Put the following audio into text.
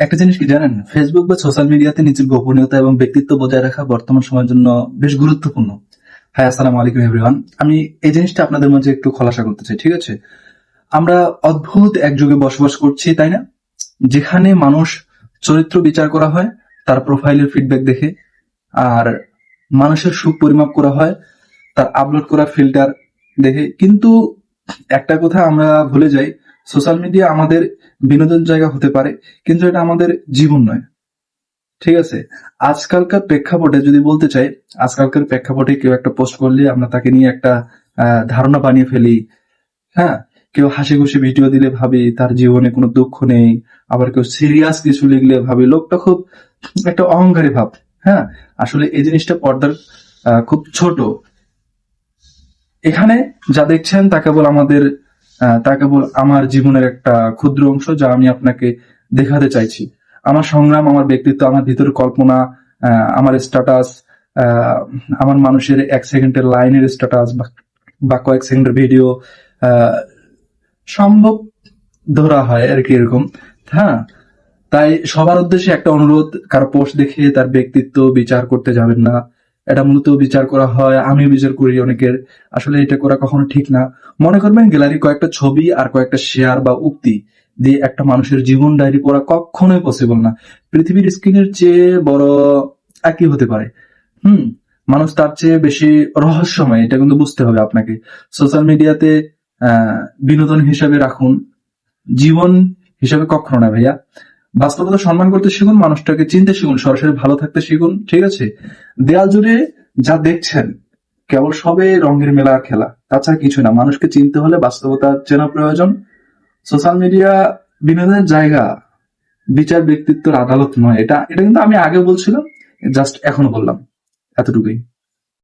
একটা জিনিস কি জানেন, ফেসবুক বা সোশ্যাল মিডিয়াতে নিজের গোপনীয়তা এবং ব্যক্তিত্ব বজায় রাখা বর্তমান সময়ের জন্য বেশ গুরুত্বপূর্ণ। হ্যাঁ, আসসালামু আলাইকুম এভরিওয়ান। আমি এই জিনিসটা আপনাদের মাঝে একটু খোলাসা করতে চাই, ঠিক আছে? আমরা অদ্ভুত এক যুগে বসবাস করছি, তাই না? যেখানে মানুষ চরিত্র বিচার করা হয় তার প্রোফাইলের ফিডব্যাক দেখে, আর মানুষের সুখ পরিমাপ করা হয় তার আপলোড করা ফিল্টার দেখে। কিন্তু একটা কথা আমরা ভুলে যাই, সোশ্যাল মিডিয়া আমাদের বিনোদন জায়গা হতে পারে, কিন্তু এটা আমাদের জীবন নয়। ঠিক আছে? আজকালকার প্রেক্ষাপটে যদি বলতে চাই, আজকালকার প্রেক্ষাপটে কেউ একটা পোস্ট করলে আমরা তাকে নিয়ে একটা ধারণা বানিয়ে ফেলি। হ্যাঁ, কেউ হাসি খুশি ভিডিও দিলে ভাবি তার জীবনে কোনো দুঃখ নেই, আবার কেউ সিরিয়াস কিছু লিখলে ভাবি লোকটা খুব একটা অহংকারী ভাব। হ্যাঁ, আসলে এই জিনিসটা পর্দার খুব ছোট। এখানে যা দেখছেন তা কেবল আমার জীবনের একটা ক্ষুদ্র অংশ, যা আমি আপনাকে দেখাতে চাইছি। আমার সংগ্রাম, আমার ব্যক্তিত্ব, আমার ভিতরের কল্পনা, আমার স্ট্যাটাস, আমার মানুষের এক সেকেন্ডের লাইনের স্ট্যাটাস বা কয়েক সেকেন্ডের ভিডিও সম্ভব ধরা হয় আর কি, এরকম। হ্যাঁ, তাই সবার উদ্দেশ্যে একটা অনুরোধ, কারো পোস্ট দেখে তার ব্যক্তিত্ব বিচার করতে যাবেন না। এটা মূলত বিচার করা হয়, আমি বিচার করি অনেকের। আসলে এটা করা কখনো ঠিক না। মনে করবেন গ্যালারি কয়েকটা ছবি আর কয়েকটা শেয়ার বা উক্তি দিয়ে একটা মানুষের জীবন ডায়েরি পড়া কখনোই পসিবল না। পৃথিবীর স্ক্রিনের চেয়ে বড় আর কি হতে পারে? হুম। মানুষ তার চেয়ে বেশি রহস্যময়, এটা কিন্তু বুঝতে হবে আপনাকে। সোশ্যাল মিডিয়াতে আহ বিনোদন হিসাবে রাখুন, জীবন হিসাবে কখনো না ভাইয়া। বাস্তবতা সম্মান করতে শিখুন, মানুষটাকে চিনতে শিখুন, সরাসরি ভালো থাকতে শিখুন, ঠিক আছে? দেয়াল জুড়ে যা দেখছেন কেবল সবে রঙের মেলা খেলা, তাছাড়া কিছু না। মানুষকে চিনতে হলে বাস্তবতা চেনা প্রয়োজন। সোশ্যাল মিডিয়া বিনোদনের জায়গা, বিচার ব্যক্তিত্বের আদালত নয়। এটা এটা কিন্তু আমি আগে বলছিলাম, জাস্ট এখনো বললাম, এতটুকুই।